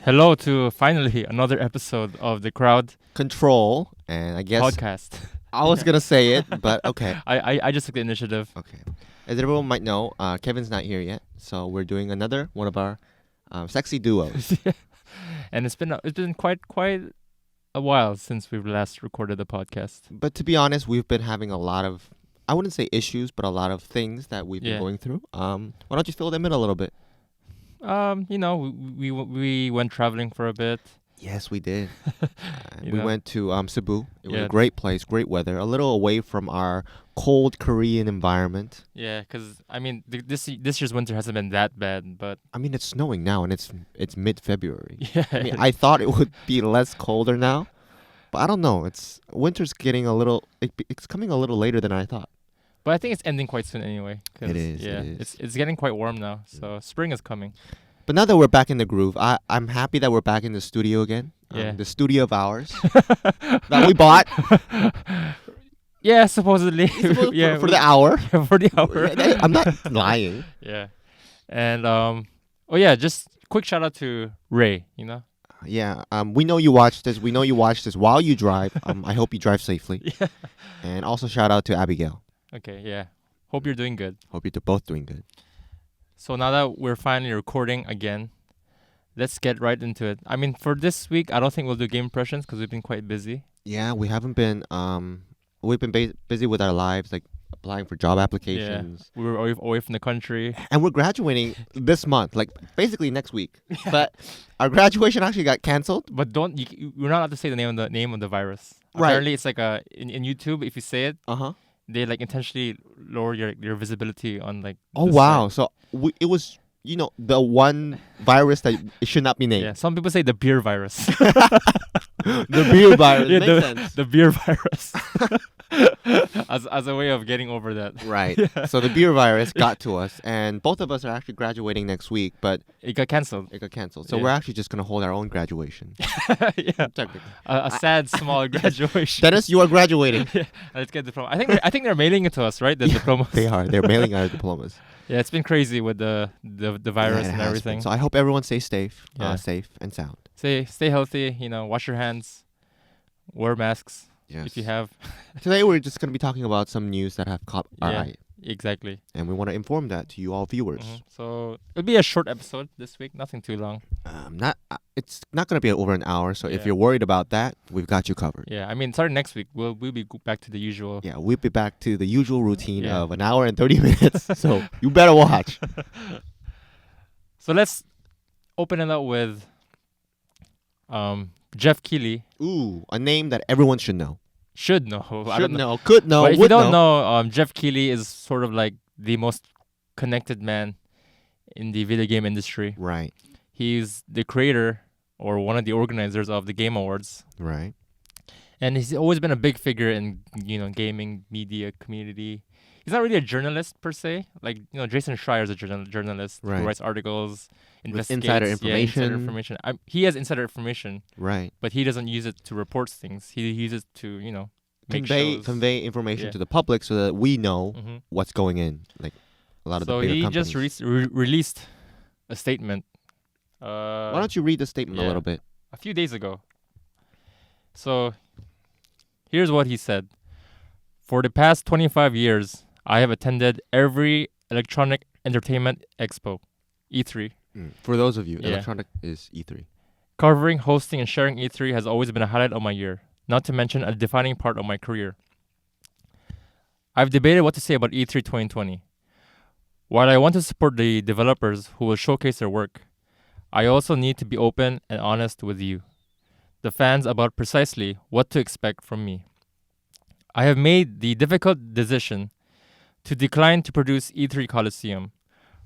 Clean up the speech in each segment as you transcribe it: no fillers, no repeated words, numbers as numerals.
Hello to finally another episode of the Crowd Control, and I guess podcast. I was gonna say it, but okay. I just took the initiative. Okay. As everyone might know, Kevin's not here yet, so we're doing another one of our sexy duos. And it's been quite a while since we've last recorded the podcast. But to be honest, we've been having a lot of, I wouldn't say issues, but a lot of things that we've been going through. Why don't you fill them in a little bit? We went traveling for a bit. Yes, we did. We went to Cebu. It was Yeah. a great place, great weather, a little away from our cold Korean environment. Yeah, because I mean this year's winter hasn't been that bad, but I mean, it's snowing now, and it's mid-February. yeah, I mean, I thought it would be less colder now, but I don't know. Winter's getting a little. It's coming a little later than I thought. but I think it's ending quite soon anyway. 'Cause, It is, Yeah, it is. it's getting quite warm now, so spring is coming. But now that we're back in the groove, I'm happy that we're back in the studio again. Yeah. The studio of ours that we bought. Yeah, supposedly. for the hour. for the hour. I'm not lying. Yeah. And just quick shout out to Ray, Yeah. We know you watched this. We know you watched this while you drive. I hope you drive safely. Yeah. And also shout out to Abigail. Okay, yeah. Hope you're doing good. Hope you're both doing good. So now that we're finally recording again, let's get right into it. I mean, for this week, I don't think we'll do game impressions because we've been quite busy. Yeah, we haven't been we've been busy with our lives, like applying for job applications. We were away from the country. And we're graduating this month, like basically next week. But our graduation actually got canceled. But we're not allowed to say the name of the virus. Right. Apparently, it's like in YouTube, if you say it, Uh-huh. they like intentionally lower your visibility on like. Oh the wow. site. So it was, the one virus that it should not be named. Yeah, some people say the beer virus. The beer virus. Yeah, Makes sense. the beer virus. as a way of getting over that. Right. So the beer virus got to us, and both of us are actually graduating next week, but It got cancelled. it got canceled. So Yeah. we're actually just gonna hold our own graduation. Yeah. Technically. A sad small graduation. Dennis, you are graduating. Yeah. Let's get diploma. I think they're mailing it to us, right? The diploma. They are. They're mailing our diplomas. Yeah, it's been crazy with the virus Yeah, it and has everything. been. So I hope everyone stays safe, Yeah. safe and sound. Stay healthy. Wash your hands, wear masks Yes. if you have. Today we're just gonna be talking about some news that have caught our Yeah. eye, Exactly. and we want to inform that to you all viewers. Mhm. So it'll be a short episode this week. Nothing too long. It's not gonna be over an hour. So if Yeah. you're worried about that, we've got you covered. Yeah, I mean, starting next week, we'll be back to the usual. Yeah, we'll be back to the usual routine Yeah. of an hour and 30 minutes. So you better watch. So let's open it up with Geoff Keighley. Ooh, a name that everyone should know. Should know. I Should don't know. know, could know, But if you would don't know, Geoff Keighley is sort of like the most connected man in the video game industry. Right, He's the creator or one of the organizers of the Game Awards. right. And he's always been a big figure in, gaming media community. He's not really a journalist per se. Like, Jason Schreier is a journalist Right. who writes articles, With investigates. insider Yeah, information. insider information. He has insider information, Right. but he doesn't use it to report things. He uses it to, make shows. Convey information Yeah. to the public so that we know Mhm. what's going in. Like a lot of So the bigger he companies. just released a statement. Why don't you read the statement a yeah. little bit? A few days ago. So here's what he said. For the past 25 years, I have attended every electronic entertainment expo, E3. For those of you, Yeah. electronic is E3. Covering, hosting, and sharing E3 has always been a highlight of my year, not to mention a defining part of my career. I've debated what to say about E3 2020. While I want to support the developers who will showcase their work, I also need to be open and honest with you, the fans, about precisely what to expect from me. I have made the difficult decision to decline to produce E3 Coliseum.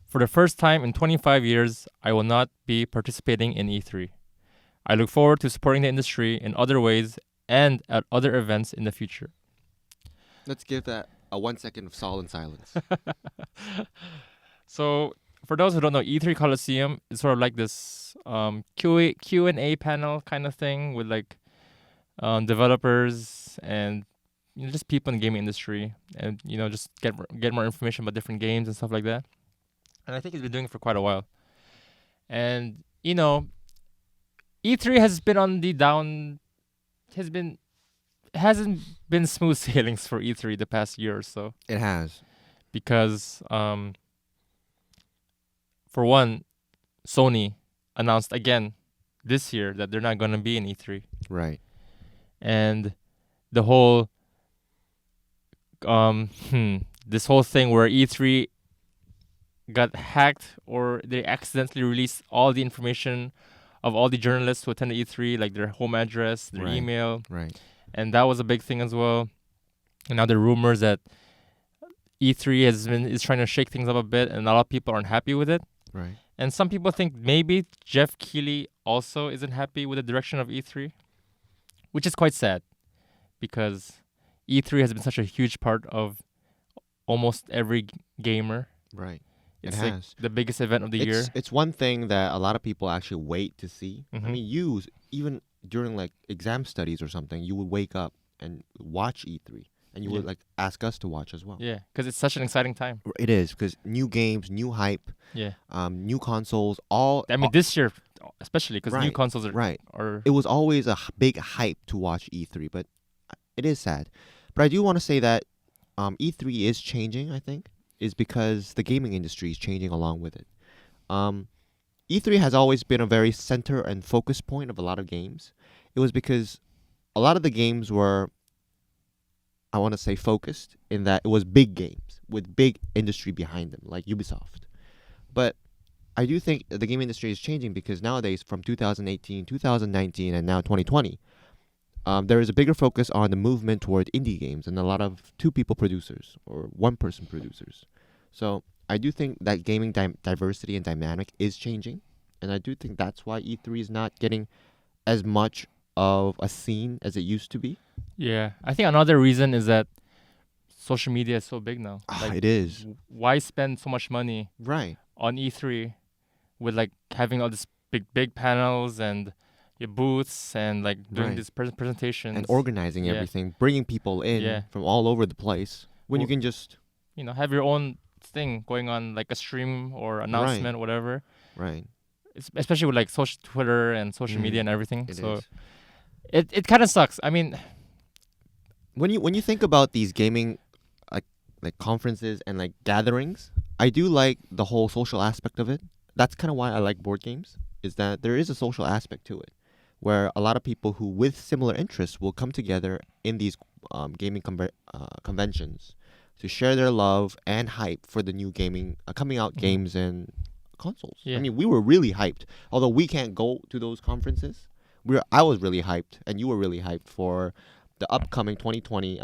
For the first time in 25 years, I will not be participating in E3. I look forward to supporting the industry in other ways and at other events in the future. Let's give that a 1 second of solemn silence. So, for those who don't know, E3 Coliseum is sort of like this Q&A panel kind of thing with like developers and just people in the gaming industry, and just get more information about different games and stuff like that. And I think he's been doing it for quite a while. And E3 has been on the down. Hasn't been smooth sailings for E3 the past year or so, It has. because for one, Sony announced again this year that they're not gonna be in E3, Right. and the whole this whole thing where E3 got hacked, or they accidentally released all the information of all the journalists who attended E3, like their home address, their Right. email, Right. and that was a big thing as well. And now there are rumors that E3 is trying to shake things up a bit, and a lot of people aren't happy with it. Right. And some people think maybe Geoff Keighley also isn't happy with the direction of E3, which is quite sad, because E3 has been such a huge part of almost every gamer. Right. It's It like has. the biggest event of the year. It's one thing that a lot of people actually wait to see. I Mhm. mean, even during like exam studies or something, you would wake up and watch E3, and you would Yeah. like ask us to watch as well. Yeah, because it's such an exciting time. It is, because new games, new hype, Yeah. new consoles, all. I mean, this year, especially, because new Right, consoles right. are It was always a big hype to watch E3, but it is sad. But I do want to say that E3 is changing, I think, is because the gaming industry is changing along with it. E3 has always been a very center and focus point of a lot of games. It was because a lot of the games were, I want to say, focused in that it was big games with big industry behind them, like Ubisoft. But I do think the game industry is changing, because nowadays, from 2018, 2019, and now 2020, there is a bigger focus on the movement toward indie games and a lot of two-people producers or one-person producers. So I do think that gaming diversity and dynamic is changing, and I do think that's why E3 is not getting as much of a scene as it used to be. Yeah, I think another reason is that social media is so big now. It is. Why spend so much money Right. on E3 with like having all these big panels and your booths and like doing Right. these presentations And organizing Yeah. everything, bringing people in Yeah. from all over the place, when you Well- can just... have your own thing going on, like a stream or announcement, whatever. Right. Especially with like social Twitter and social media and everything. It So is. it kind of sucks. I mean, When you think about these gaming like conferences and like gatherings, I do like the whole social aspect of it. That's kind of why I like board games, is that there is a social aspect to it, where a lot of people who with similar interests will come together in these gaming conventions to share their love and hype for the new gaming coming out games and consoles. Yeah. I mean, we were really hyped. Although we can't go to those conferences, I was really hyped, and you were really hyped for the upcoming 2020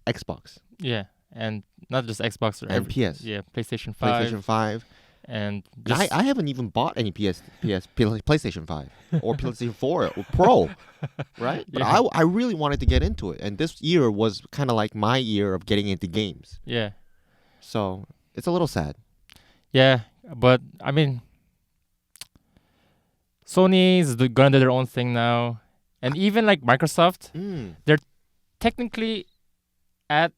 Xbox yeah, and not just Xbox or and PS. Yeah, PlayStation 5 PlayStation 5. and And just I haven't even bought any PlayStation 5 or PlayStation 4 or Pro, right? But Yeah. I really wanted to get into it, and this year was kind of like my year of getting into games. yeah. So it's a little sad. Yeah, but I mean, Sony's gonna do their own thing now, and even like Microsoft, technically at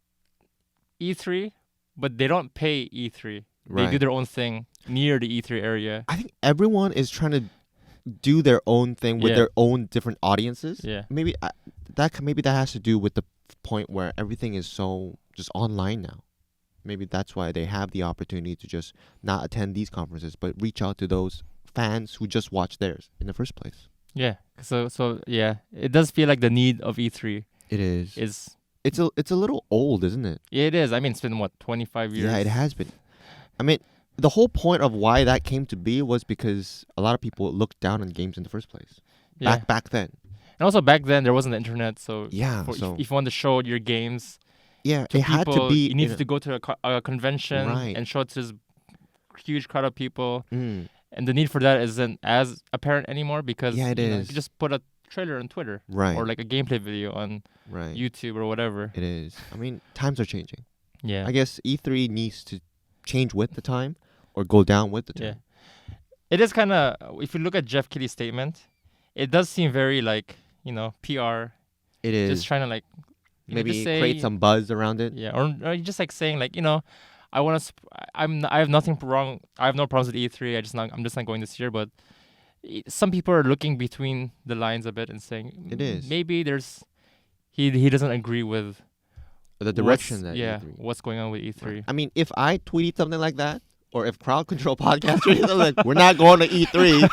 E3, but they don't pay E3. They do Right. their own thing near the E3 area. I think everyone is trying to do their own thing with Yeah. their own different audiences. Yeah, Maybe that has to do with the point where everything is so just online now. Maybe that's why they have the opportunity to just not attend these conferences, but reach out to those fans who just watched theirs in the first place. yeah. So yeah, it does feel like the need of E3 It is. is. It's a little old, isn't it? Yeah, it is. I mean, it's been what 25 years. Yeah, it has been. I mean, the whole point of why that came to be was because a lot of people looked down on games in the first place. Yeah. Back then. And also back then there wasn't the internet, so Yeah. if you want to show your games Yeah, to it had to people, be. you needed to go to a convention Right. and show it to this huge crowd of people. Mm, And the need for that isn't as apparent anymore because Yeah, it you is. can just put a trailer on Twitter right. or like a gameplay video on right. YouTube or whatever. It is. I mean, times are changing. Yeah. I guess E3 needs to change with the time or go down with the time. Yeah. It is kind of, if you look at Geoff Keighley's statement, it does seem very like, PR. It is. Just trying to like, Maybe just say, create some buzz around it. Yeah, or just like saying like, I want to. I have nothing wrong. I have no problems with E3. I'm just not going this year. But some people are looking between the lines a bit and saying It is. maybe he doesn't agree with The direction that E3. what's going on with E3. Right. I mean, if I tweeted something like that, or if Crowd Control Podcast tweeted something like, we're not going to E3.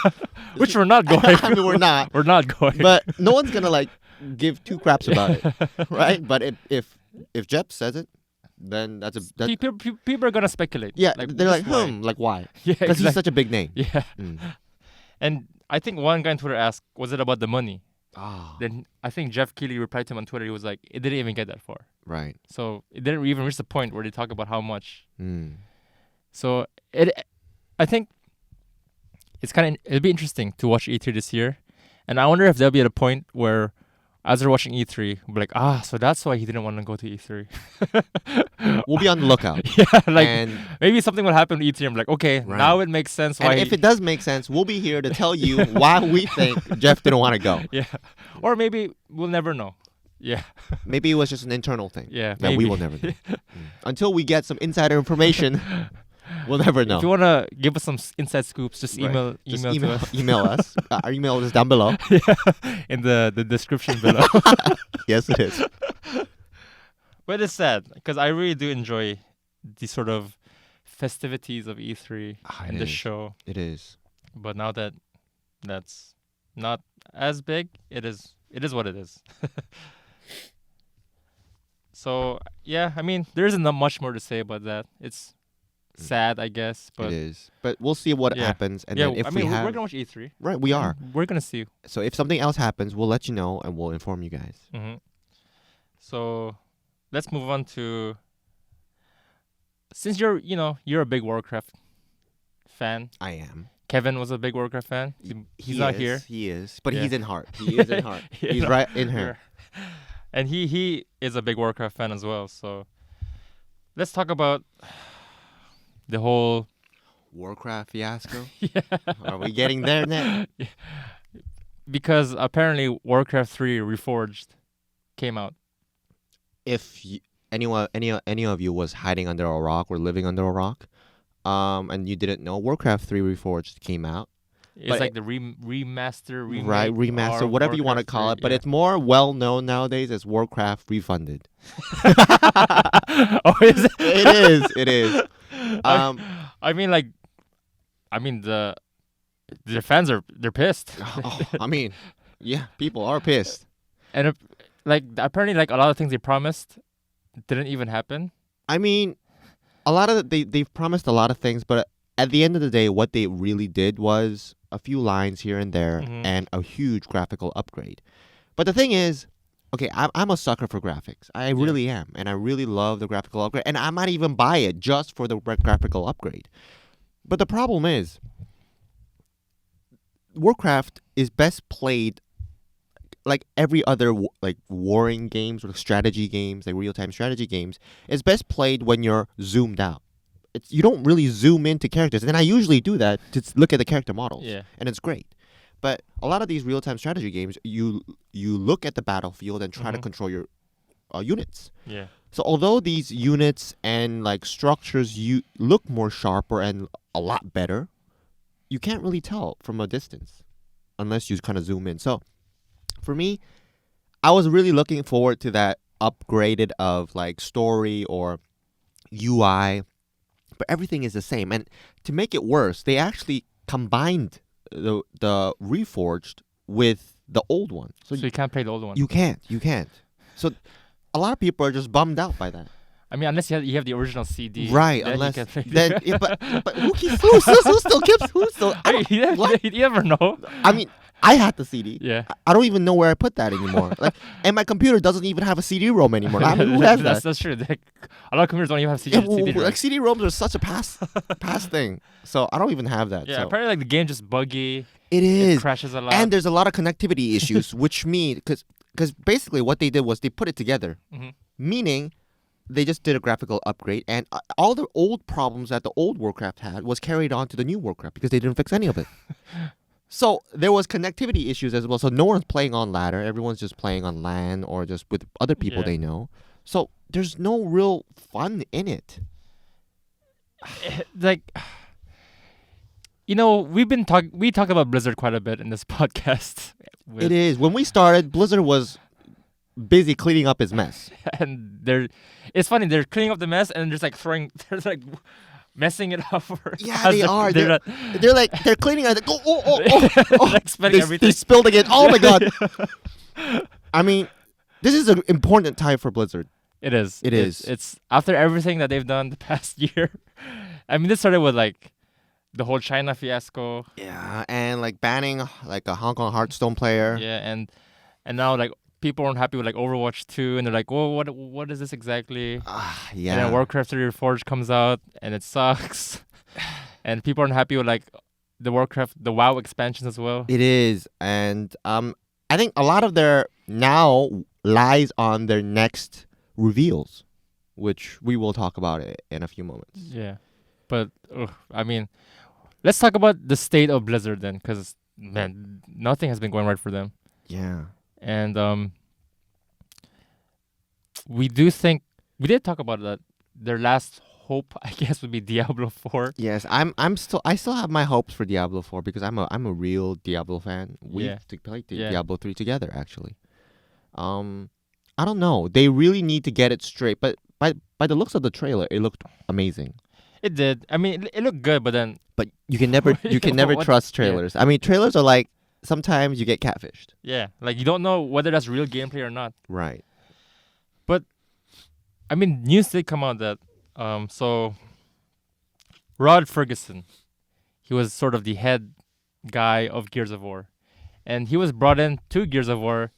Which we're not going. I mean, we're not. We're not going. But no one's going to like give two craps about it. Right? But if Jeff says it, then that's people are going to speculate. Yeah, like, they're like, why? like why? Yeah, Because he's such a big name. Yeah. Mm. And I think one guy on Twitter asked, was it about the money? Ah, Then I think Geoff Keighley replied to him on Twitter. He was like, it didn't even get that far. right. So it didn't even reach the point where they talk about how much. Mm. So I think it'll be interesting to watch E3 this year. And I wonder if there'll be at a point where, as they're watching E3, we'll be like, so that's why he didn't want to go to E3. We'll be on the lookout. Yeah, like And maybe something will happen with E3. I'm like, okay, Right. now it makes sense why. And if it does make sense, we'll be here to tell you why we think Jeff didn't want to go. Yeah, or maybe we'll never know. Yeah, Maybe it was just an internal thing. yeah. that we maybe. will never know. Until we get some insider information, we'll never know. If you wanna give us some inside scoops, just Right. email Just to us email us. Our email is down below. in the description below. Yes, it is. But it's sad because I really do enjoy the sort of festivities of E3 and the show. It is. But now that that's not as big, it is what it is. So yeah, I mean, there isn't much more to say about that. It's sad, I guess, but It is. But we'll see what Yeah. happens. And yeah, then if I mean, we have... we're gonna watch E3. Right, we are. We're gonna see. So if something else happens, we'll let you know and we'll inform you guys. Mm-hmm. So let's move on to, since you're a big Warcraft fan. I am. Kevin was a big Warcraft fan. He's not here. He is. But Yeah. he's in heart. He is in heart. Yeah, He's no. right in here. And he is a big Warcraft fan as well. So let's talk about the whole Warcraft fiasco? yeah. Are we getting there now? Because apparently Warcraft 3 Reforged came out. If any of you was hiding under a rock or living under a rock, and you didn't know, Warcraft 3 Reforged came out. It's But like the remaster, remake, Right, remaster, or whatever you want to Warcraft call 3, it, but yeah. it's more well known nowadays as Warcraft Refunded. Oh, is it? It is. I mean, their fans they're pissed, I mean, yeah, people are pissed. and apparently like a lot of things they promised didn't even happen. I mean, a lot of they've promised a lot of things, but at the end of the day, what they really did was a few lines here and there Mhm. and a huge graphical upgrade. But the thing is, okay, I'm a sucker for graphics. I really am, and I really love the graphical upgrade, and I might even buy it just for the graphical upgrade. But the problem is, Warcraft is best played like every other like warring games or strategy games, like real-time strategy games. It's best played when you're zoomed out. You don't really zoom into characters, and I usually do that to look at the character models, Yeah. and it's great. But a lot of these real-time strategy games, you look at the battlefield and try to Mhm. control your units. Yeah. So although these units and like structures you look more sharper and a lot better, you can't really tell from a distance unless you kind of zoom in. So for me, I was really looking forward to that upgraded of like story or UI, but everything is the same. And to make it worse, they actually combined the Reforged with the old one. So you can't play the old one. You can't. So a lot of people are just bummed out by that. I mean, unless you have the original CD. Right, then you unless can play then yeah, but who still keeps who still I don't- what? you never know. I mean, I had the CD. Yeah. I don't even know where I put that anymore. Like, and my computer doesn't even have a CD-ROM anymore. I mean, who has that? That's true. Like, a lot of computers don't even have CD. Yeah, CD like CD-ROMs are such a past thing. So I don't even have that. yeah. So Apparently, like the game just buggy. it It is. crashes a lot. And there's a lot of connectivity issues, which mean because basically what they did was they put it together, Mhm. meaning they just did a graphical upgrade, and all the old problems that the old Warcraft had was carried on to the new Warcraft because they didn't fix any of it. So there was connectivity issues as well. So no one's playing on ladder. Everyone's just playing on LAN or just with other people Yeah. they know. So there's no real fun in it. Like, you know, we talk about Blizzard quite a bit in this podcast. It is. When we started, Blizzard was busy cleaning up his mess. And it's funny, they're cleaning up the mess and just like they're like messing it up. Yeah, they are. They're cleaning it. They're expecting everything. They spilled again. Oh my god. I mean, this is an important time for Blizzard. It is. It is. It's after everything that they've done the past year. I mean, this started with like the whole China fiasco. Yeah, and like banning like a Hong Kong Hearthstone player. Yeah, and now like people aren't happy with like Overwatch 2, and they're like, "Well, what is this exactly?" Yeah. And then Warcraft 3 Reforged comes out, and it sucks. And people aren't happy with like the WoW expansions as well. It is, and I think a lot of their now lies on their next reveals, which we will talk about it in a few moments. Yeah, but I mean, let's talk about the state of Blizzard then, because man, nothing has been going right for them. Yeah. And we did talk about that. Their last hope, I guess, would be Diablo 4. Yes, I still have my hopes for Diablo 4 because I'm a real Diablo fan. We Yeah. played Yeah. Diablo 3 together actually. I don't know. They really need to get it straight, but by the looks of the trailer, it looked amazing. It did. I mean, it looked good, but then But you can never What- trust yeah. trailers. I mean, trailers are like sometimes you get catfished. yeah, like you don't know whether that's real gameplay or not. Right. I mean, news did come out that so Rod Ferguson, he was sort of the head guy of Gears of War, and he was brought in to Gears of War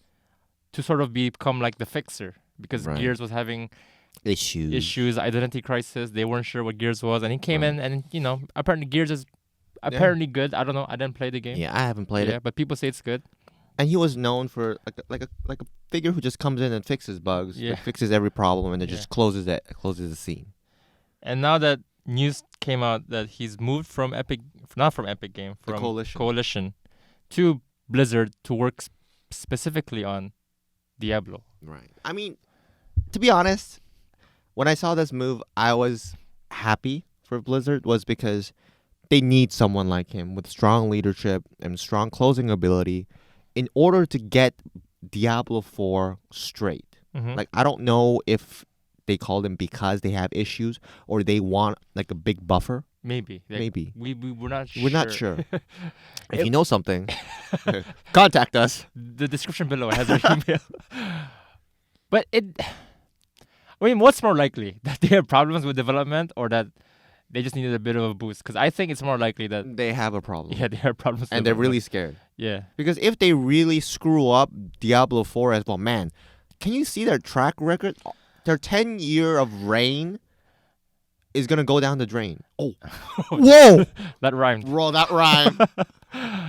to sort of become like the fixer because Right. Gears was having Issues. identity crisis. They weren't sure what Gears was, and he came Right. in, and apparently Gears is apparently good. I don't know. I didn't play the game. Yeah, I haven't played Yeah, it. but people say it's good. And he was known for like a figure who just comes in and fixes bugs, Yeah. like, fixes every problem, and then Yeah. just closes the scene. And now that news came out that he's moved from not from Epic Game, The from Coalition. to Blizzard to work specifically on Diablo. Right. I mean, to be honest, when I saw this move, I was happy for Blizzard was because they need someone like him with strong leadership and strong closing ability in order to get Diablo 4 straight. Mm-hmm. Like, I don't know if they called him because they have issues or they want like a big buffer. Maybe. Like, Maybe. We're not sure. We're not sure. If you know something, contact us. The description below has our email. But I mean, what's more likely? That they have problems with development or that they just needed a bit of a boost? Because I think it's more likely that, They have a problem. yeah, they have problems with And they're really development. scared. Yeah. Because if they really screw up Diablo 4 as well, man, can you see their track record? Their 10-year of reign is going to go down the drain. Oh. Whoa! That rhymed. Bro, that rhyme.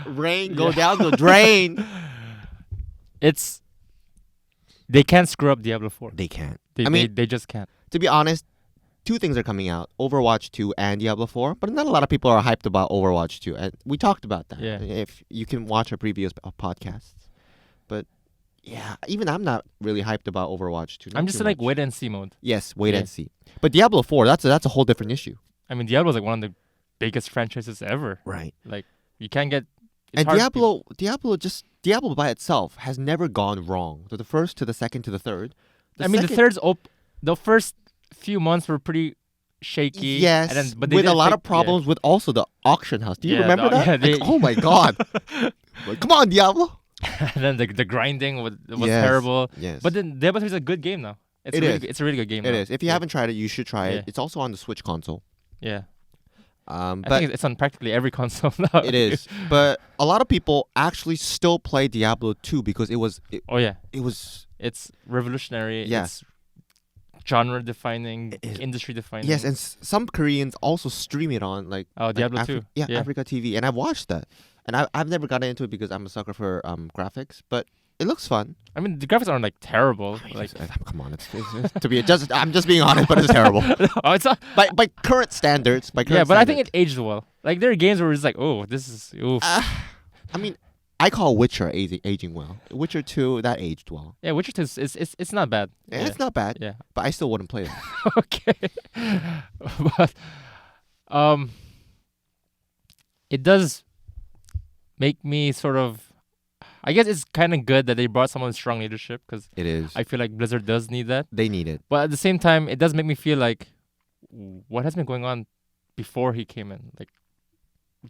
Rain go down the drain. They can't screw up Diablo 4. They can't. They just can't. To be honest, two things are coming out. Overwatch 2 and Diablo 4. But not a lot of people are hyped about Overwatch 2. And we talked about that. Yeah. If you can watch our previous podcasts. But yeah, even I'm not really hyped about Overwatch 2. I'm just in like wait and see mode. Yes, wait Yeah. and see. But Diablo 4, that's a whole different issue. I mean, Diablo is like one of the biggest franchises ever. Right. Like, you can't get... it's And hard to Diablo by itself has never gone wrong. To the first, to the second, to the third. the first few months were pretty shaky. Yes, and then, but they with did a lot of fix- problems with also the auction house. Do you Yeah, remember the- that? yeah, they- Like, oh my god! Like, come on, Diablo. Yeah. And then the grinding was Yes, terrible. Yes, But then Diablo 3 is a good game now. It's It a really is. Good, it's a really good game it now. is. If you Yeah. haven't tried it, you should try Yeah. it. It's also on the Switch console. Yeah. I But think it's on practically every console now. it is. But a lot of people actually still play Diablo 2 because it was Oh, yeah. it's revolutionary. Yeah. It's genre defining, It is. industry defining. yes, and some Koreans also stream it on like Diablo Afri- 2. Africa TV, and I've watched that, and I've never gotten into it because I'm a sucker for graphics, but it looks fun. I mean, the graphics aren't like terrible. Like, Come on, I'm just being honest, but it's terrible. oh, it's not. by current standards. Yeah, but I think it aged well. Like there are games where it's like, oh, this is. Oof. I mean, I call Witcher aging well. Witcher 2 that aged well. Yeah, Witcher 2 it's not bad. Yeah, it's not bad. Yeah. But I still wouldn't play it. Okay. But it does make me sort of. I guess it's kind of good that they brought someone with strong leadership because It is. I feel like Blizzard does need that. They need it. But at the same time, it does make me feel like what has been going on before he came in. Like,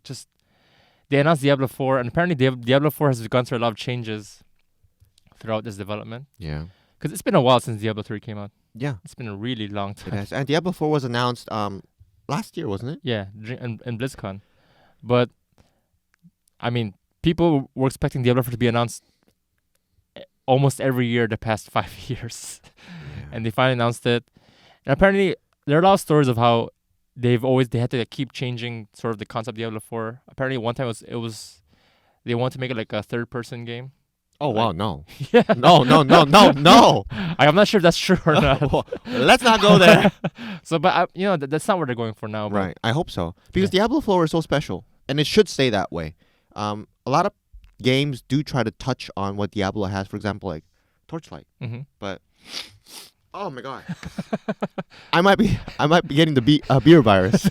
just they announced Diablo 4, and apparently Diablo 4 has gone through a lot of changes throughout this development. Yeah. Because it's been a while since Diablo 3 came out. Yeah. It's been a really long It time. has. And Diablo 4 was announced last year, wasn't it? Yeah, in BlizzCon. But, I mean, people were expecting Diablo 4 to be announced almost every year the past 5 years. Yeah. And they finally announced it. And apparently, there are a lot of stories of how they had to keep changing sort of the concept of Diablo 4. Apparently, one time it was they wanted to make it like a third-person game. Oh, Like- wow, no. Yeah. No. I'm not sure if that's true or not. Let's not go there. So, but that's not what they're going for now. But Right. I hope so. Because Diablo 4 is so special. And it should stay that way. A lot of games do try to touch on what Diablo has. For example, like Torchlight. Mhm. But oh my god, I might be getting the beer virus.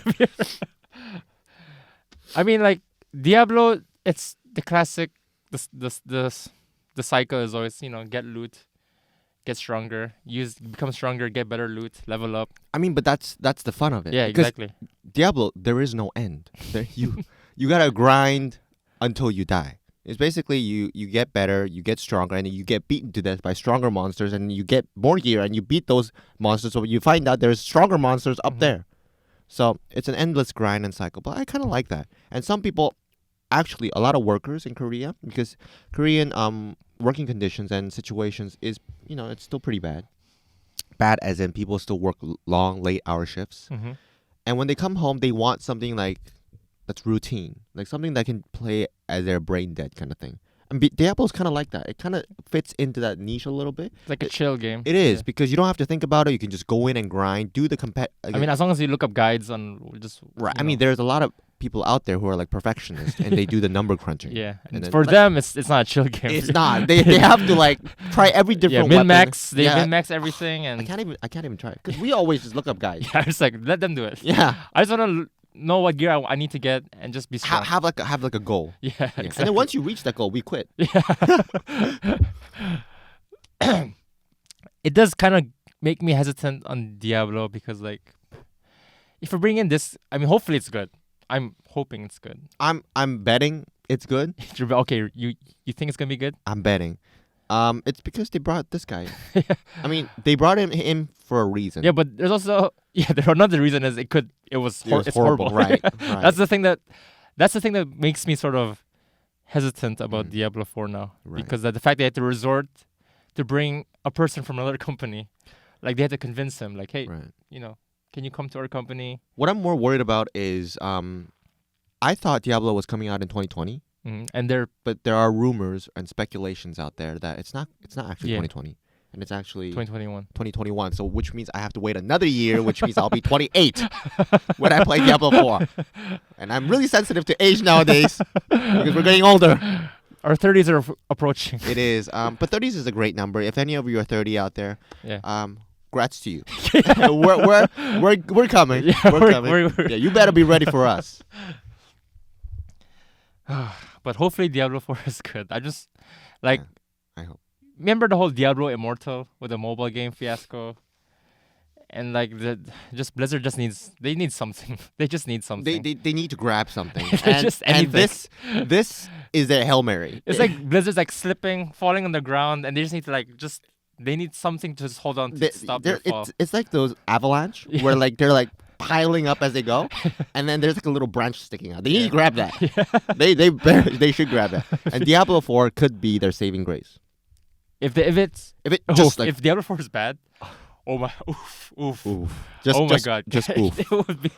I mean, like Diablo, it's the classic. The cycle is always get loot, get stronger, become stronger, get better loot, level up. I mean, but that's the fun of it. Yeah, Because exactly. Diablo, there is no end. You gotta grind until you die. It's basically you get better, you get stronger, and you get beaten to death by stronger monsters, and you get more gear, and you beat those monsters. So you find out there's stronger monsters up there. So it's an endless grind and cycle. But I kind of like that. And some people, actually, a lot of workers in Korea, because Korean working conditions and situations is it's still pretty bad. Bad as in people still work long, late hour shifts. Mm-hmm. And when they come home, they want something like that's routine, like something that can play as their brain dead kind of thing. And Diablo's kind of like that. It kind of fits into that niche a little bit. It's like a chill game. It is Yeah. because you don't have to think about it. You can just go in and grind, do the I mean, as long as you look up guides on just right. I mean, there's a lot of people out there who are like perfectionists and they do the number crunching. yeah. And And then, for like, them, it's not a chill game. It's not. They have to like try every different min weapon. max. They Yeah. min max everything, and I can't even try it because we always just look up guys. yeah, it's like let them do it. Yeah. I just want to know what gear I need to get and just be strong. Have like a goal. Yeah, Yeah. exactly. And then once you reach that goal, we quit. It does kind of make me hesitant on Diablo because, like, if we bring in this, I mean, hopefully it's good. I'm hoping it's good. I'm betting it's good. Okay, you think it's gonna be good? I'm betting. It's because they brought this guy. I mean, they brought him in for a reason. Yeah, but there's also another reason is it's horrible. Right. That's the thing that makes me sort of hesitant about Diablo 4 now. Right. Because the fact they had to resort to bring a person from another company, like they had to convince him, like, hey, Right. can you come to our company? What I'm more worried about is I thought Diablo was coming out in 2020, And they're but there are rumors and speculations out there that it's not actually Yeah. 2020 and it's actually 2021. 2021. So which means I have to wait another year, which means I'll be 28 when I play Diablo 4. And I'm really sensitive to age nowadays because we're getting older. Our 30s are approaching. It is. But 30s is a great number. If any of you are 30 out there, Yeah. congrats to you. we're coming. Yeah, we're coming. Yeah, you better be ready for us. But hopefully Diablo 4 is good. I just like I hope. remember the whole Diablo Immortal with the mobile game fiasco. And like Blizzard just needs something. They just need something. They need to grab something. Just anything. And this is their Hail Mary. It's like Blizzard's like slipping, falling on the ground, and they just need to they need something to just hold on to stop their fall. It's like those avalanche where like they're like piling up as they go, and then there's like a little branch sticking out. They need to grab that. They should grab that. And Diablo 4 could be their saving grace. If Diablo 4 is bad, oh my, oof. My god, just oof. It would be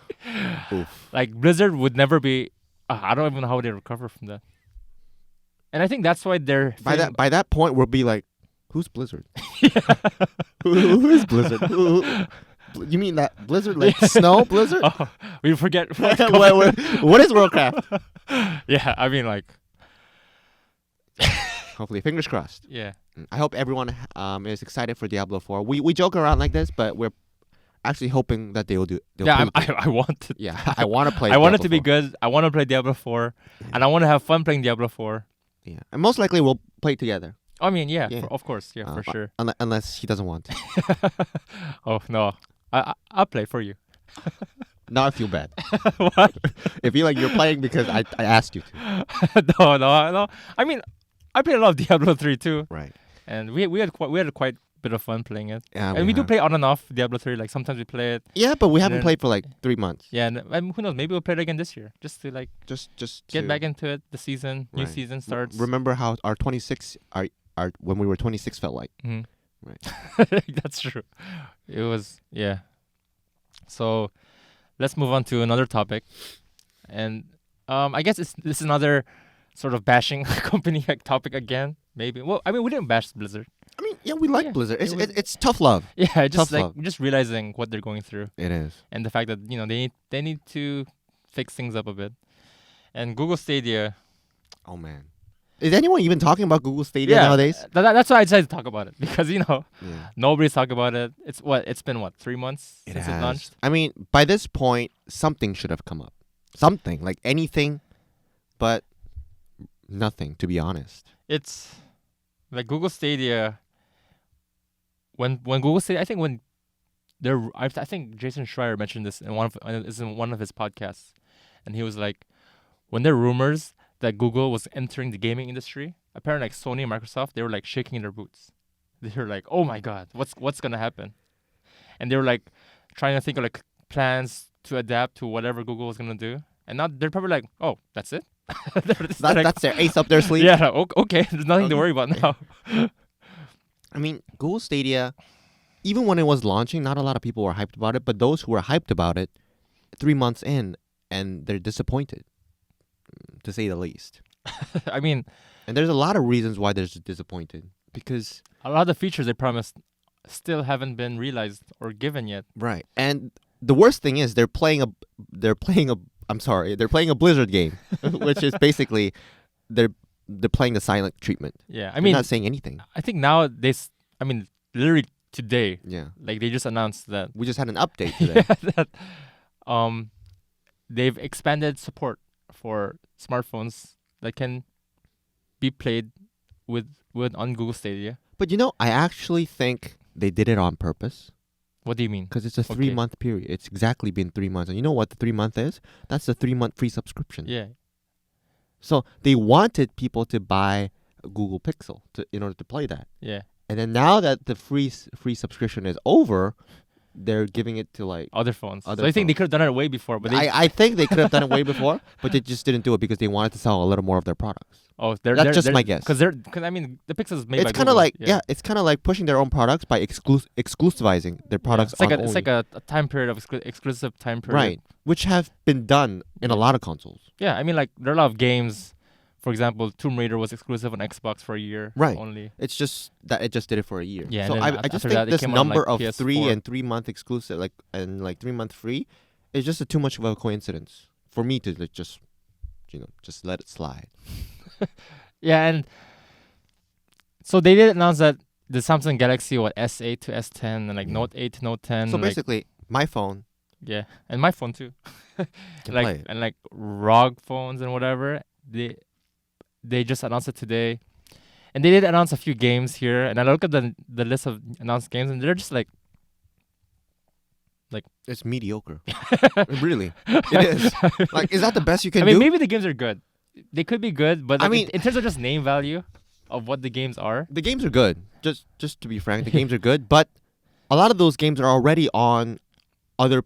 Oof. like Blizzard would never be. I don't even know how they recover from that. And I think that's why they're By that point, we'll be like, who's Blizzard? Who is Blizzard? You mean that Blizzard, like snow Blizzard? Oh, we forget. What is Worldcraft? Yeah, I mean, like, Hopefully, fingers crossed. yeah. I hope everyone is excited for Diablo 4. We joke around like this, but we're actually hoping that they'll Yeah, prove it. I want to. Yeah, I want to play. I want it Diablo to be 4. good. I want to play Diablo 4, and I want to have fun playing Diablo 4. Yeah, and most likely we'll play together. I mean, yeah, Yeah. of course, yeah, for sure. Unless he doesn't want to. Oh no, I'll play for you. Now I feel bad. What? If you like, you're playing because I asked you to. No. I mean, I played a lot of Diablo 3 too, Right. and we had quite a bit of fun playing it. Yeah, And we do have. play on and off Diablo 3. Like sometimes we play it. Yeah, but we haven't then- played for like 3 months. Yeah, and who knows? Maybe we'll play it again this year, just to like Just get to back into it. The season, new Right. season starts. Remember how our 26 our when we were 26 felt like. Mhm. Right. That's true. It was, yeah. So let's move on to another topic, and I guess this is another sort of bashing company like topic again. Maybe. Well, I mean, we didn't bash Blizzard. I mean, yeah, we like Yeah, Blizzard. it was- It's tough love. Yeah, just Tough like love. just realizing what they're going through, It is. and the fact that they need to fix things up a bit. And Google Stadia. Oh man. Is anyone even talking about Google Stadia nowadays? That's why I decided to talk about it because Yeah. nobody's talking about it. It's been 3 months since it launched. I mean, by this point, something should have come up. Something, like anything, but nothing, to be honest. It's like Google Stadia. When Google Stadia, I think when I think Jason Schreier mentioned this in one of his podcasts, and he was like, when there are rumors that Google was entering the gaming industry, apparently like Sony and Microsoft, they were like shaking their boots. They were like, oh my god, what's gonna happen? And they were like trying to think of like plans to adapt to whatever Google was gonna do. And now they're probably like, oh, that's it. That's their ace up their sleeve. Yeah, okay. There's nothing to Okay. worry about now. I mean, Google Stadia, even when it was launching, not a lot of people were hyped about it, but those who were hyped about it, 3 months in, and they're disappointed, to say the least. I mean, And there's a lot of reasons why they're disappointed. Because a lot of the features they promised still haven't been realized or given yet. right, and the worst thing is they're playing a Blizzard game, which is basically they're playing the silent treatment. Yeah, I They're mean, not saying anything. I think now literally today, Yeah, like they just announced that we just had an update today. that they've expanded support for smartphones that can be played with on Google Stadia. But I actually think they did it on purpose. What do you mean? Because it's a Okay. 3-month period. It's exactly been 3 months. And you know what the 3 month is? That's the 3-month free subscription. Yeah, So they wanted people to buy a Google Pixel in order to play that. yeah. And then now that the free subscription is over, they're giving it to like Other phones. Other So I think they phones. could have done it way before, but they I think they could have done it way before, but they just didn't do it because they wanted to sell a little more of their products. that's just my guess. Because I mean the Pixel is made by It's kind of Google. like it's kind of like pushing their own products by exclusivizing their products. It's like on it's like only. a time period of exclusive time period. Right, which have been done in a Yeah. lot of consoles. Yeah, I mean like there are a lot of games. For example, Tomb Raider was exclusive on Xbox for a year Right. only. It's just that it just did it for a year. Yeah, So and I then just after that, think it this came on, number like, of 3 PS4. and 3-month exclusive, and 3-month free, is just too much of a coincidence for me to just let it slide. Yeah, and so they did announce that the Samsung Galaxy S8 to S10 and like Yeah. Note 8 to Note 10. So like, basically, my phone yeah, and my phone too. can like play it. and like ROG phones and whatever. They just announced it today, and they did announce a few games here. And I look at the list of announced games, and they're just like It's mediocre. Really, it is. Like, is that the best you can I mean, do? maybe the games are good. They could be good, but I like, mean- in terms of just name value of what the games are, The games are good. Just to be frank, the games are good, but a lot of those games are already on other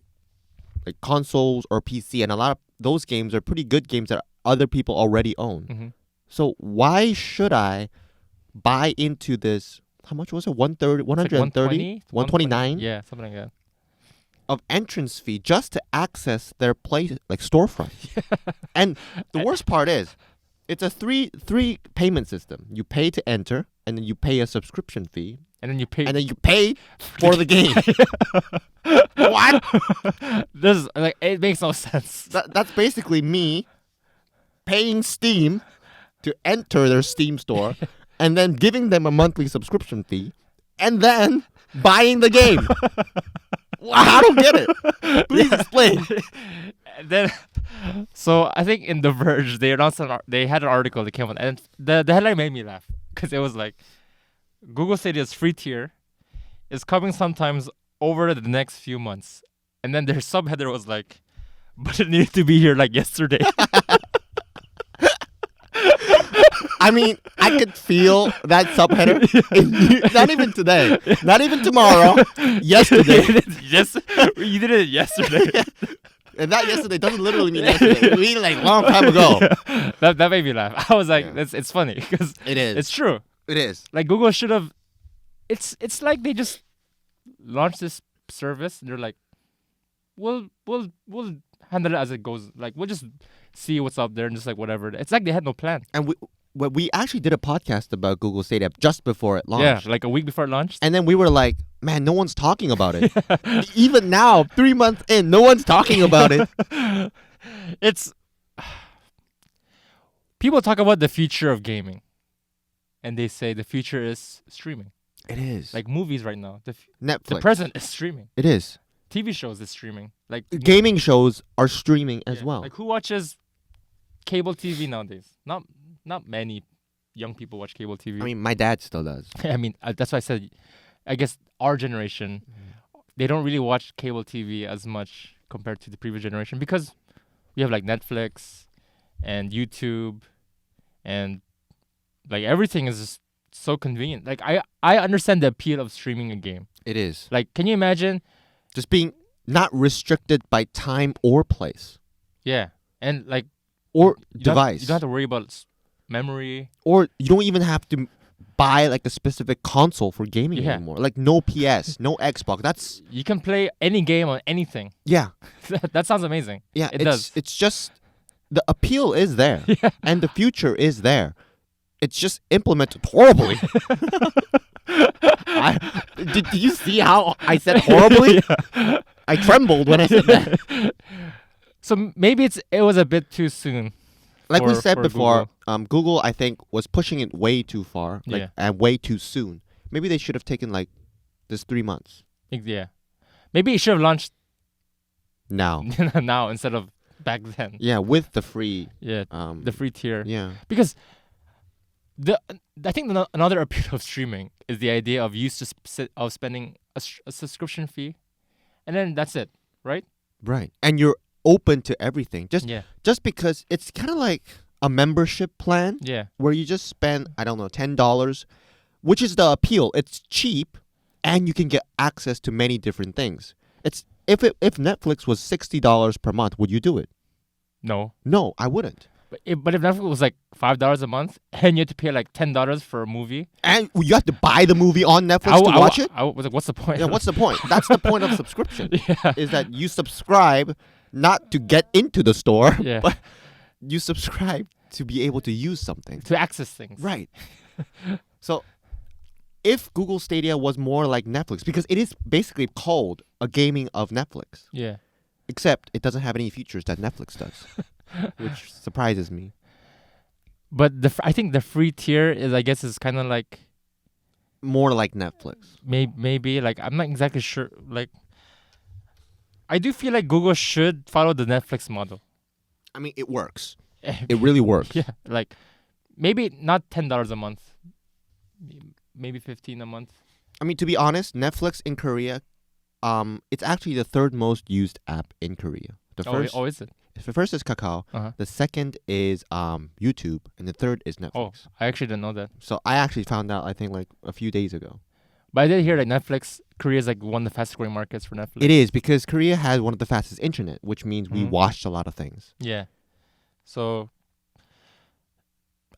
like consoles or PC, and a lot of those games are pretty good games that other people already own. mm-hmm. So why should I buy into this? How much was it? 130, 130, 129 Yeah, something like that. of entrance fee just to access their storefront. And the worst part is, It's a three payment system. You pay to enter, and then you pay a subscription fee, And then you pay. and then you pay for the game. What? This is, like, it makes no sense. That's basically me paying Steam to enter their Steam store, and then giving them a monthly subscription fee, and then buying the game. I don't get it. Please explain. And then, so I think in The Verge they announced they had an article that came out, and the headline made me laugh because it was like, Google Stadia's free tier is coming sometimes over the next few months, and then their subheader was like, but it needed to be here like yesterday. I mean, I could feel that subheader. Not even today. Not even tomorrow. Yesterday. Yes, you did it yesterday. And that yesterday doesn't literally mean yesterday. It means like long time ago. That made me laugh. I was like, it's funny because It is. it's true. It is. Like Google should have. It's like they just launched this service and they're like, we'll handle it as it goes. Like we'll just see what's up there and just like whatever. It's like they had no plan. And we actually did a podcast about Google Stadia just before it launched. Yeah, like a week before it launched. And then we were like, man, no one's talking about it. Even now, 3 months in, no one's talking about it. It's people talk about the future of gaming, and they say the future is streaming. It is. Like movies right now, the Netflix. present is streaming. It is. TV shows is streaming. Like Gaming shows are streaming as well. Like who watches cable TV nowadays? Not many young people watch cable TV. I mean, my dad still does. I mean, that's why I said, I guess our generation, they don't really watch cable TV as much compared to the previous generation because we have like Netflix and YouTube and like everything is just so convenient. Like I understand the appeal of streaming a game. It is. Like, can you imagine? Just being not restricted by time or place. Yeah. And like, Or you device. you don't have to worry about memory. Or you don't even have to buy like a specific console for gaming Yeah. anymore. Like no PS, no Xbox. That's You can play any game on anything. yeah. That sounds amazing. Yeah, It does. It's just the appeal is there. Yeah. And the future is there. It's just implemented horribly. Did you see how I said horribly? Yeah. I trembled when I said that. So maybe it was a bit too soon. Like we for- said for before, Google. Google I think was pushing it way too far, like Yeah. and way too soon. Maybe they should have taken like this 3 months Yeah. Maybe it should have launched now. now instead of back then. Yeah, with the free. Yeah. The free tier. Yeah. Because I think another appeal of streaming is the idea of of spending a subscription fee, and then that's it, right? Right. And you're open to everything. Yeah. Just because it's kind of like a membership plan Yeah. where you just spend, I don't know, $10, which is the appeal. It's cheap and you can get access to many different things. It's if Netflix was $60 per month, would you do it? No. No, I wouldn't. But if Netflix was like $5 a month and you had to pay like $10 for a movie, And you have to buy the movie on Netflix to watch it? I was like, what's the point? Yeah, what's the point? That's the point of subscription. Yeah. Is that you subscribe not to get into the store, Yeah. but you subscribe to be able to use something. To access things. Right. So if Google Stadia was more like Netflix, because it is basically called a gaming of Netflix, Yeah. except it doesn't have any features that Netflix does, which surprises me. But I think the free tier is kind of like More like Netflix. maybe like I'm not exactly sure. Like I do feel like Google should follow the Netflix model. I mean, it works. It really works. Yeah, like maybe not $10 a month, maybe $15 a month. I mean, to be honest, Netflix in Korea, it's actually the third most used app in Korea. Oh, is it? The first is Kakao. Uh-huh. The second is YouTube, and the third is Netflix. Oh, I actually didn't know that. So I actually found out, I think, like a few days ago. But I did hear that Netflix, Korea is like one of the fastest growing markets for Netflix. It is because Korea has one of the fastest internet, which means we Mhm. watched a lot of things. Yeah. So,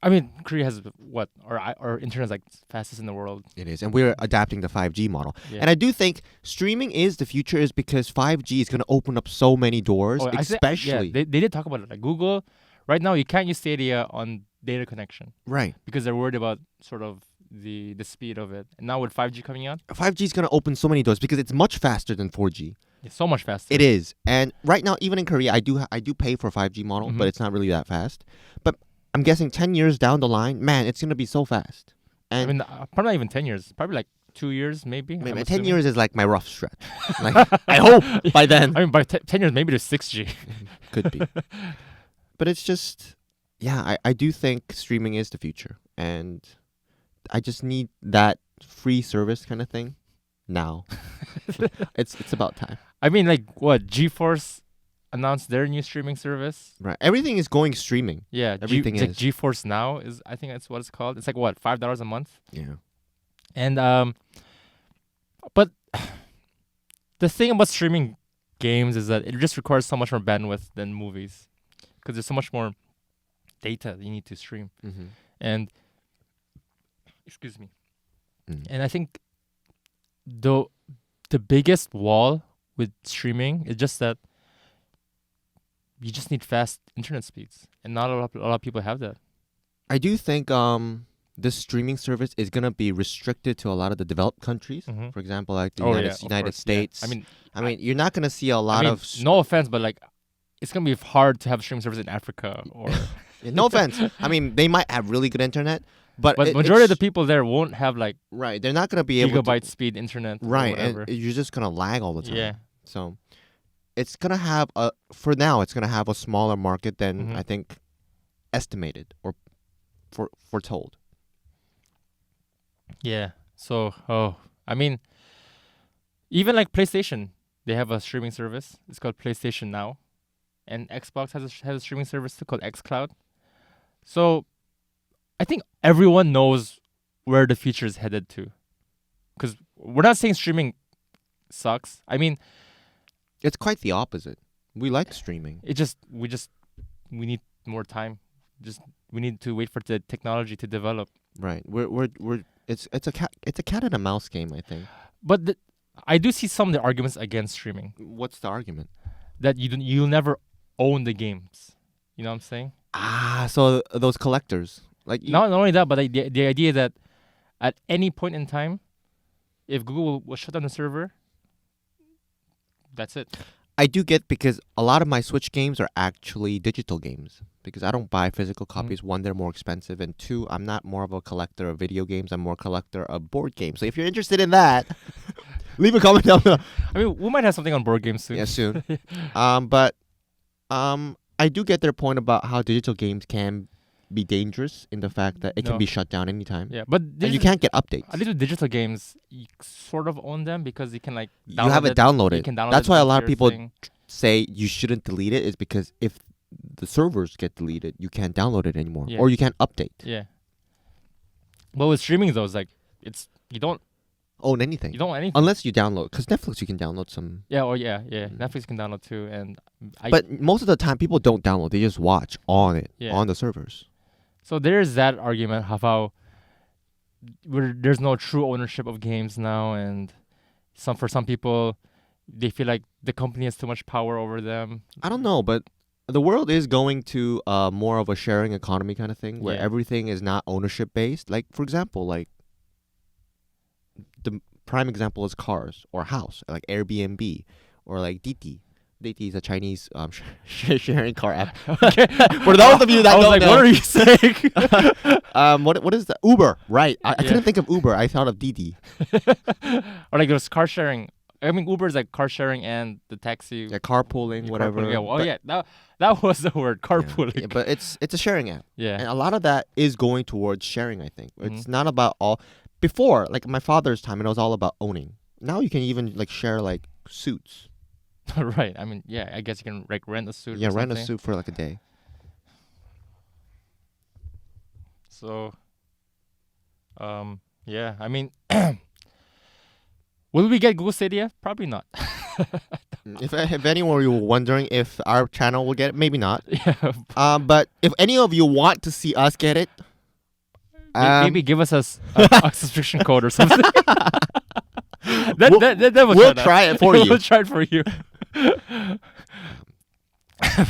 I mean, Korea has what? Our internet is like fastest in the world. It is, and we're adapting the 5G model. Yeah. And I do think streaming is the future, is because 5G is going to open up so many doors, Oh, especially. they did talk about it. Like Google, right now you can't use Stadia on data connection Right. because they're worried about sort of the speed of it. And now with 5G coming out, 5G is gonna open so many doors because it's much faster than 4G. it's so much faster. It is, and right now, even in Korea, I do pay for 5G model, Mhm. but it's not really that fast. But I'm guessing 10 years down the line, man, it's gonna be so fast. I And mean, probably not even 10 years. Probably like 2 years, maybe. maybe I'm 10 assuming. years is like my rough stretch. Like I hope by then I mean, by 10 years, maybe to 6G. could be. But it's just, yeah, I do think streaming is the future, and I just need that free service kind of thing now. It's about time. I mean, like what? GeForce announced their new streaming service. Right, everything is going streaming. Yeah, Everything it's like is. GeForce Now is, I think that's what it's called. It's like what, $5 a month. Yeah. And but the thing about streaming games is that it just requires so much more bandwidth than movies, because there's so much more data that you need to stream. Mm-hmm. And excuse me. Mm. And I think the biggest wall with streaming is just that you just need fast internet speeds, and not a lot of people have that. I do think this streaming service is gonna be restricted to a lot of the developed countries. Mhm. For example, like the Oh, United, yeah, of United course, yeah. States. I mean, you're not gonna see a lot of. no offense, but like it's gonna be hard to have streaming service in Africa or. No offense. I mean, they might have really good internet, but But majority of the people there won't have like right, they're not gonna be able to. gigabyte speed internet. Or Right, whatever. and you're just gonna lag all the time. Yeah. So, it's gonna have for now, it's gonna have a smaller market than Mhm. I think estimated or foretold. Yeah. So, I mean, even like PlayStation, they have a streaming service. It's called PlayStation Now, and Xbox has a streaming service too called xCloud. So, I think everyone knows where the future is headed to, because we're not saying streaming sucks. I mean, It's quite the opposite. We like streaming. we need more time. We need to wait for the technology to develop. Right. We're it's a cat and a mouse game, I think. But I do see some of the arguments against streaming, What's the argument? that you'll never own the games. You know what I'm saying? So those collectors, like Not only that, but the idea that at any point in time, if Google will shut down the server, that's it. I do get, because a lot of my Switch games are actually digital games, because I don't buy physical copies. One, they're more expensive, and two, I'm not more of a collector of video games. I'm more a collector of board games. So if you're interested in that, leave a comment down below. I mean, we might have something on board games soon. Yeah, soon. But I do get their point about how digital games can be dangerous in the fact that it No. can be shut down anytime. Yeah, but And you can't get updates. At least with digital games, you sort of own them because you can like You have it download downloaded. You can download That's it why a into lot of your people thing. say you shouldn't delete it, is because if the servers get deleted, you can't download it anymore, Yeah. or you can't update. Yeah. But with streaming though, it's like you don't Own anything. own anything. Unless you download, because Netflix you can download some. Yeah, yeah. Mm. Netflix can download too, and But most of the time, people don't download; they just watch on it, Yeah. on the servers. so there's that argument of how there's no true ownership of games now, and for some people, they feel like the company has too much power over them. I don't know, but the world is going to more of a sharing economy kind of thing, where Yeah. everything is not ownership based. Like, for example, like the prime example is cars or house, like Airbnb or like Didi. Didi is a Chinese sharing car app. Okay. For those of you that I was don't like, know, what are you saying? what is the Uber? Right, I Yeah. couldn't think of Uber. I thought of Didi. Or like there's car sharing. I mean, Uber is like car sharing and the taxi. Yeah, carpooling, Yeah, whatever. carpooling. Yeah, well, But- yeah, that was the word, yeah, carpooling. yeah, but it's a sharing app. Yeah. And a lot of that is going towards sharing, I think. It's Mhm. not about all. Before, like my father's time, it was all about owning. Now you can even like share like suits. Right. I mean, yeah. I guess you can like rent a suit. Yeah, or rent a something. suit for like a day. So, yeah. I mean, will we get Google Stadia? Probably not. If anyone were wondering if our channel will get it, maybe not. Yeah. But if any of you want to see us get it, Maybe give us a subscription code or something. that will we'll try it for you. We'll try it for you.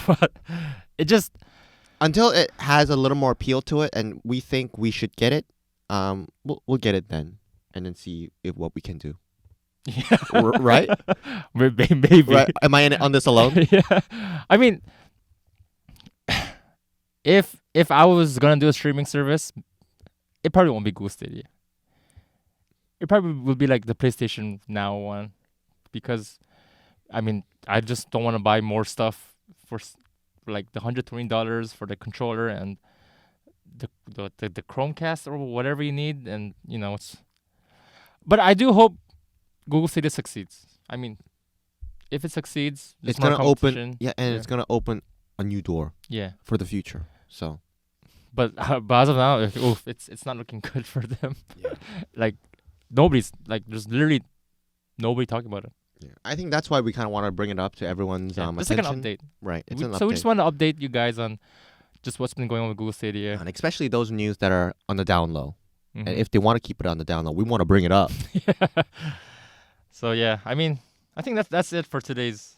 But it just, until it has a little more appeal to it, and we think we should get it, we'll get it then, and then see what we can do. Yeah. Right? Maybe. Right? Am I on this alone? Yeah. I mean, if I was gonna do a streaming service, it probably won't be Google Stadia. It probably will be like the PlayStation Now one, because, I mean, I just don't want to buy more stuff for like the $120 for the controller and the Chromecast or whatever you need, and it's. But I do hope Google Stadia succeeds. I mean, if it succeeds, It's more gonna open, competition. it's gonna open a new door Yeah. for the future. So, But as of now, it's not looking good for them. yeah. Like, nobody's like, there's literally nobody talking about it. Yeah. I think that's why we kind of want to bring it up to everyone's Just attention. like an update. Right. It's So an we update. just want to update you guys on just what's been going on with Google Stadia. And especially those news that are on the down low. Mhm. And if they want to keep it on the down low, we want to bring it up. Yeah. So yeah, I mean, I think that's it for today's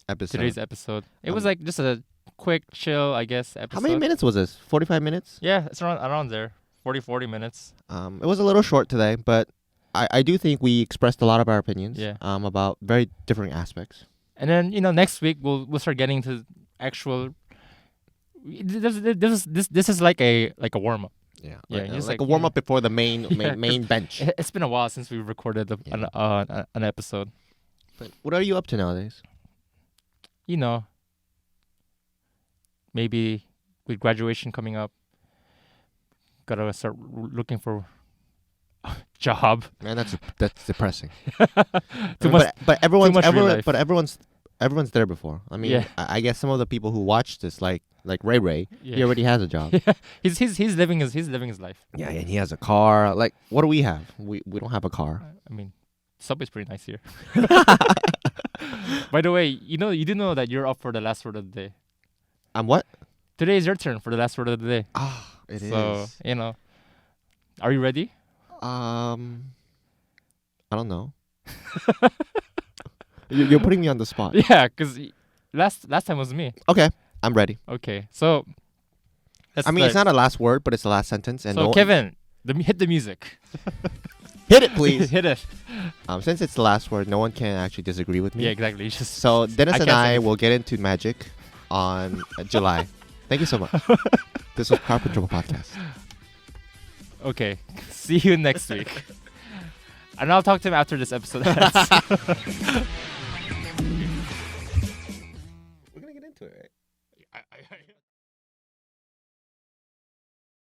episode. It was like just a quick, chill, I guess, episode. How many minutes was this? 45 minutes? Yeah, it's around there. 40 minutes. It was a little short today, but I do think we expressed a lot of our opinions. Yeah. About very different aspects. And then next week we'll start getting to actual. This is like a warm up. Yeah. Yeah, Like, just like like, a warm up before the main Yeah, main bench. It's been a while since we recorded an episode. But what are you up to nowadays? Maybe with graduation coming up, gotta start looking for a job. Man, that's depressing. Too much. But everyone's much real life. everyone's there before. I mean, Yeah. I guess some of the people who watch this, like Ray, Yeah. he already has a job. Yeah, he's living his life. Yeah, and he has a car. Like, what do we have? We don't have a car. I mean, Subway's pretty nice here. By the way, you do know that you're up for the last word of the day. I'm what? Today is your turn for the last word of the day. It is. So are you ready? I don't know. You're putting me on the spot. Yeah, because last time was me. Okay, I'm ready. Okay, so let's I mean, it's start. not a last word, but it's the last sentence. And So no, Kevin, hit the music. hit it, please. Hit it. Since it's the last word, no one can actually disagree with me. Yeah, exactly. Just So Dennis and can't say I anything. will get into magic on July. Thank you so much. This was Carpet Trouble Podcast. Okay. See you next week. And I'll talk to him after this episode ends.